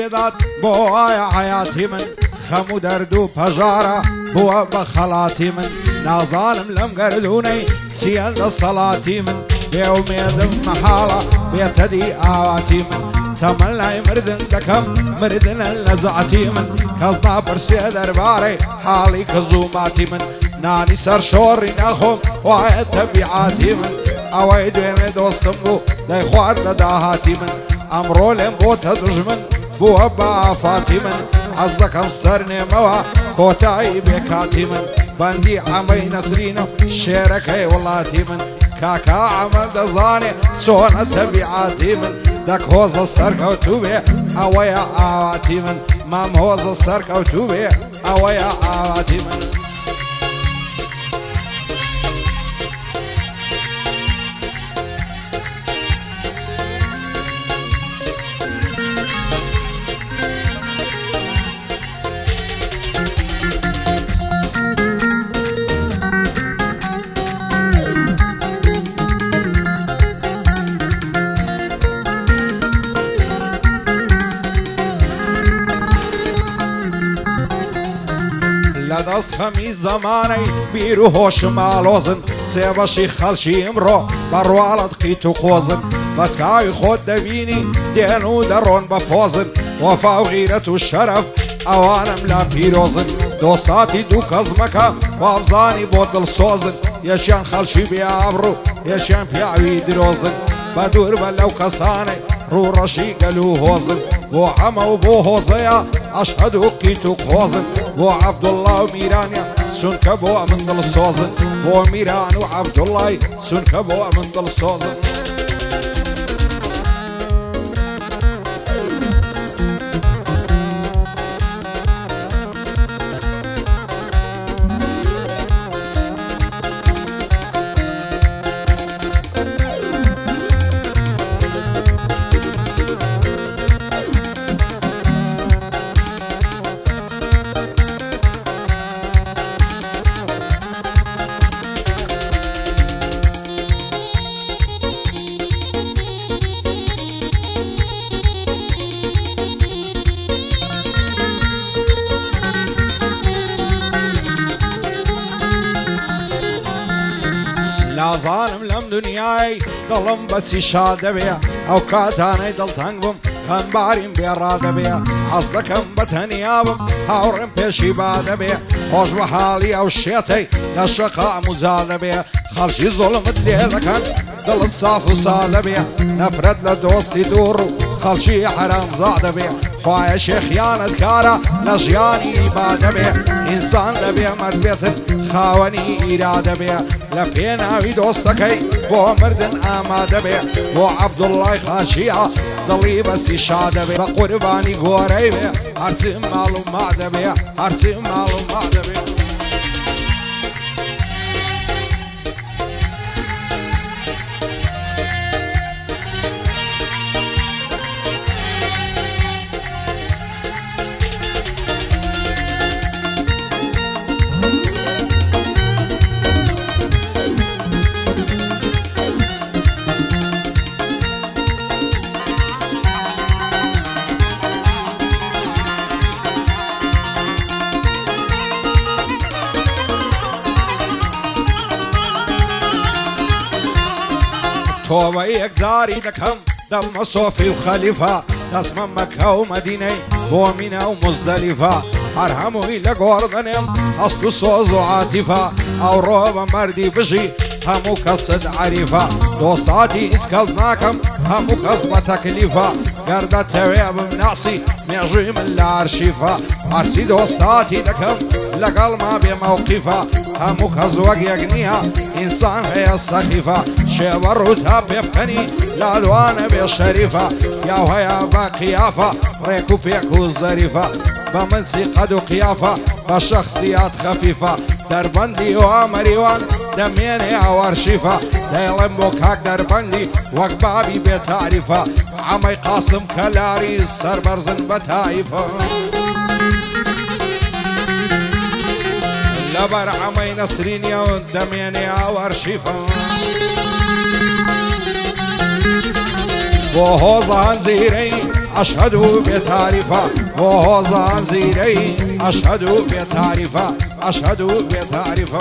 پێدات بۆ وایە حیاتی من خەم و دەرد و پەژارە بووە بە خەڵاتی من نازانم لەم گەردوونەی چیە لە سەڵاتی من بێومێدم مەحاڵە بێتەدی ئاواتی من تەمەن لای مردن دەکەم مردنە لە زەعەتی من کەس ناپرسێ دەربارەی حاڵی کەس و ماتی من نانی سەر شۆڕی نەخۆم وایە تەبیعاتی من ئەوەی دوێنێ دۆستم بوو دەیخوارد لە داهاتی من ئەمڕۆ لێم بۆتە دوژمن بووە بە ئافاتی من حەز دەکەم سەر نێمەوە کۆتایی بێکاتی من بەندی عەمەی نەسرینە شێرەکەی وڵاتی من کاکا عەمە دەزانێ چۆنە تەبیعاتی من دەکهۆزە سەرکەوتوو بێ ئەوەیە ئاواتی من مامهۆزە سەرکەوتوو بێ ئەوەیە ئاواتی من لەدەست خەمی زەمانەی بیر و هۆشم ئالۆزن سێبەشی خەڵکی ئەمڕۆ بەڕواڵەت قیت و قۆزن بە چاوی خۆت دەبینی دێن و دەڕۆن بە پۆزن وەفا و غیرەت و شەرەف ئەوانم لا پیرۆزن دۆستاتی دوو کەس مەکە وابزانی بۆ دڵسۆزن یەکیان خەڵکی بێئابڕوو یەکیان پیاوی درۆزن بە دوور بە لەو کەسانەی ڕوڕەشی گەل و هۆزن بۆ عەمە و بۆ هۆزەیە ئەشهەد و قیت و قۆزن بۆ عەبدوڵڵا و میرانە چونکە بۆ ئەمن دڵسۆزن بۆ میران و عەبدوڵڵای چونکە بۆ ئەمن دڵسۆزن نازانم لەم دنیای دڵم بەسی شاد دەبێ ئەو کاتانەی دڵتەنگ بم خەمباریم بێڕا دەبێ حەز دەکەم بە تەنیا بم هاوڕێم پێشی با دەبێ خۆش بە حاڵی ئەو شێتەی لە شەقام و زا دەبێ خەڵکی زۆڵمت لێ دەکەن دڵت صاف و سا دەبێ نەفرەت لە دۆستی دوور و خەڵکی حەرامزا دەبێ خوایە شێخیانت کارە لە ژیانی با دەبێ ئینسان دەبێ مەرد بێتن خاوەنی ئیرا دەبێ لە پێناوی دۆستەکەی بۆ مردن ئامادە بێ بۆ عەبدوڵڵای خاچیە دڵی بەسی شا دەبێ بە قوربانی گۆرەی بێ هەرچی ماڵ و ما دەبێ هەرچی ماڵ و ما دەبێ تۆ بە یەکجاری دەکەم دەمە سۆفی و خەلیفە دەسمە مەکە و مەدینەی بۆ مینە و مزدەلیفە هەر هەمووی لە گۆڕدنێم هەست و سۆز و عاتیفە ئەوڕۆ بە مەردی بژی هەموو کەست عەریفە دۆستاتی هیچ کەس ناکەم هەموو کەس بە تەکلیفە گەردەتەوێ بمناسی مێژووی من لە ئارشیفە هەرچی دۆستاتی دەکەم لەگەڵ ما بێ مەوقیفە هەموو کەس وەک یەک نییە ئینسان هەیە سەخیفە شێوە ڕووتا پێبکەنی لاوانە بێ شەریفە یاو هەیە بە قیافە ڕێک و پێک و زەریفە بە منچی قەد و قیافە بە شەخسیات خەفیفە دەربەندی و ئامەریوان دەمێنێ ئەوەرشیفە دەیڵێم بۆ کاک دەربەندی وەک بابی بێ تاریفە عەمەی قاسم کەلاری سەربەرزن بە تایفە لەبەر عەمەی نەسرینیە و دەمێنێ ئەوەرشیفە بۆ هۆزە هەنزیرەی أشهد بتعرفة وهو زنزيري أشهد بتعرفة أشهد بتعرفة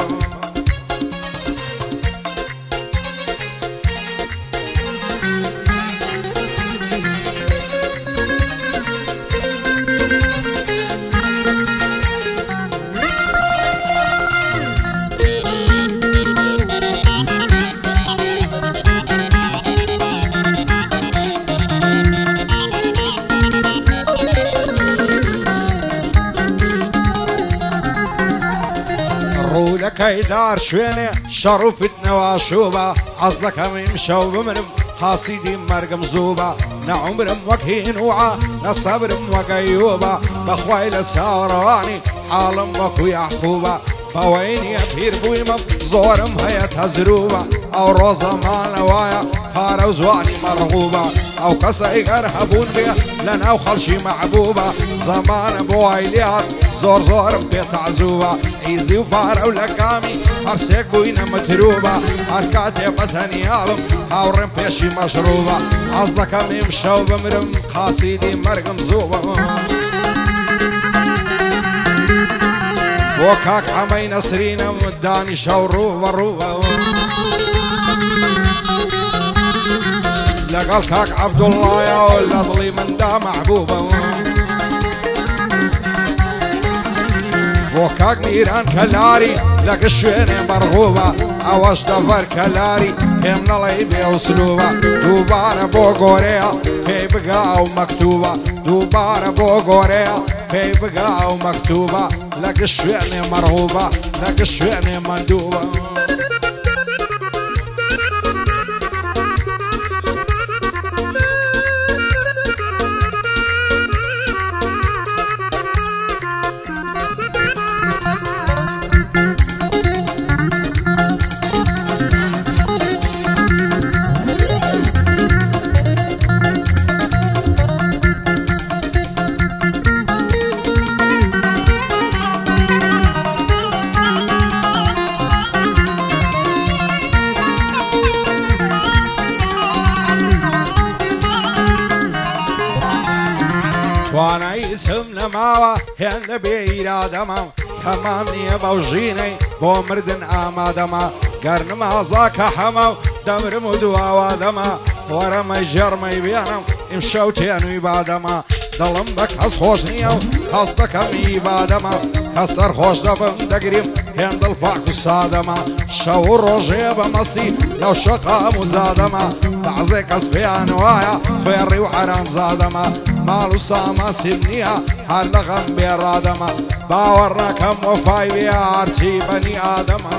لك دار شوينه شرفتنا وشوبه عزلك ممشوا بمرم خاصيدي مرقم زوبه نعمرم وكهين وعا نصبرم وقيوبه بخواي لساورواني حالم وكو يعقوبه فويني بير بويمم زورم هيا تزروبه او روزا ما نوايا فارو زواني مرغوبه او كسا يقرهبون بيه لنا وخلشي محبوبه زمان بوايليات زور زور بيت عزوبة عيزي وفارة ولقامي هرسيك بوينة متروبة هركاتي بثني عالم هاورم بيشي مشروبة عزلك ممشو بمرم قاصيدي مرقم زوبة وكاك عمي نسرينا مداني شوروبة روبة لقال كاك عبد الله يا ولا ظلي من دا محبوبة وكاك نيران كلاري لك الشويني مرغوبة عواش دفر كلاري هم نلي بأسلوبة دوبارة بو غوريا في بقى أو مكتوبة دوبارة بو غوريا في بقى أو مكتوبة لك الشويني مرغوبة لك الشويني مندوبة وانا يسهم لماوا هند بإرادما تمامني بوجيني بومردن آمادما قرن ما زاك حمو دمر مدوا وادما ورمي جرمي بيانم امشوتين ويبادما دلم بك هز خوشنيو هز دكمي بادما هسر خوش دفم دقريم هند الفاق السادما شو الرجي بمستي لو شقا مزادما بعزيك اسبيان وايا خيري وحرام زادما مالو سامان سبنيها هلغم بيرادما باورنا كم وفاي بيا عرسي بني آدما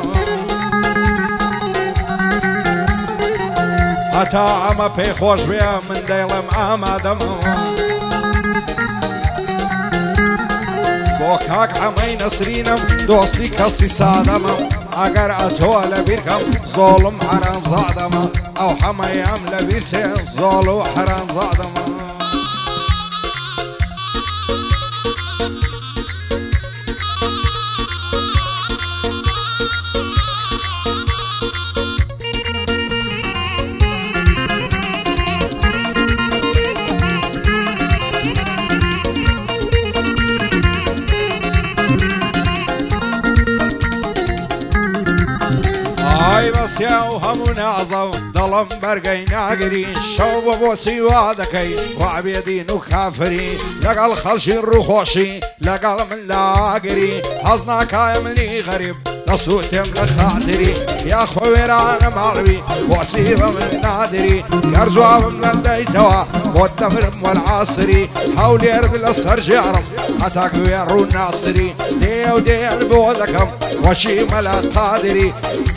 حتى عما في خوش بيا من ديلم آمادما بوكاك عمي نسرينم دوستي كسي سادما اگر اتو لبيركم ظلم حرام زادما او حميام لبيرسي ظلم حرام زادما بس يا وهمون عظم ظلم برقي ناقري شوب بوسي وادكي وعبيدين وكافري لقى خلشي الرخوشي لقى من لاقري حظنا كاملي غريب نصوتم لخاطري يا خويران مغربي وسيبة من نادري يرزوا من الديتوا والدمر والعصري حولي يرد الأسهر جارم أتاك ويرو الناصري دي ودي بوذكم وشي ملا قادري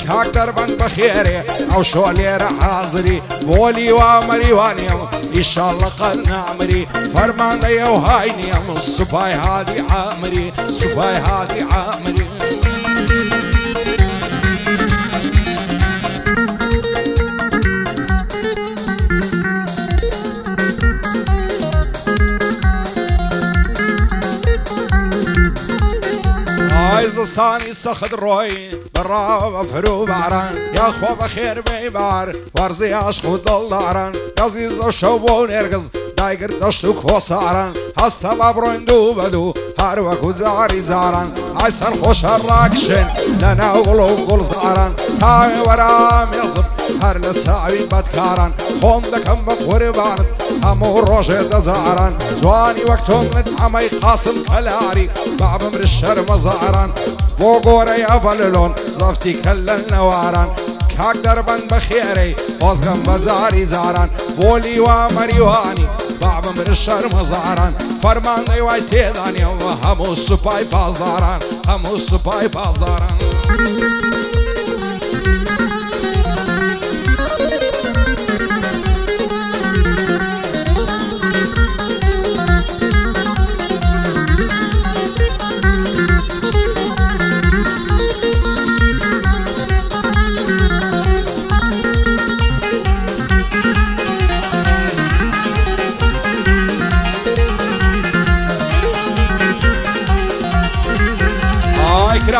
كاك دربان بخيري أو شولي رح حاضري بولي وامري وانيم إن شاء الله قلنا عمري فرمان دي وهاينيم الصباي هادي عامري الصباي هادي عامري عايز دستانی سخت روی برا فرو باران یا خو بخیر بیبار ورزی عشق و دل دارن عزیز و شو و نرگز دایگر دشت و کوسارن هستا ببروندو بدو هر وکو زاری زارن ایسر خوش راکشن لنا قلو قل زارن تای ورام یزم هر لساوی بدکارن خوندکم بقربانت همو روشه دزارن زوانی وقتون ندعمی قاسم کلاری بعبم رشر مزارن بوغوری افللون زفتی کلل نوارن کاک دربن بخیری بازغم بزاری زارن بولی و مریوانی بعبم رشر مزارن فرمان دیوی تیدانی و همو سپای بازارن همو سپای بازارن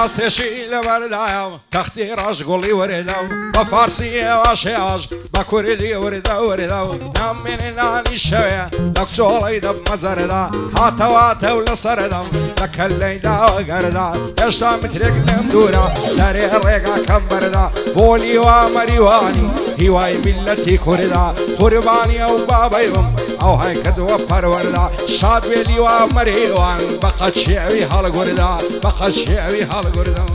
کراسشی لبردایم تختی راش گلی وردم با فارسی واشیاش با کردی وردم نامین نانی شوی لکسولی دب مزردا هاتو لسردم لکلی دا و گردا اشتا مترک نمدورا داری ریگا کم بردا بولی و مریوانی هیوای ملتی کردا قربانی او بابایم او های کدو پروردا شاد ویلی و مریوان بقد شعوی حال گردا بقد شعوی حال گردم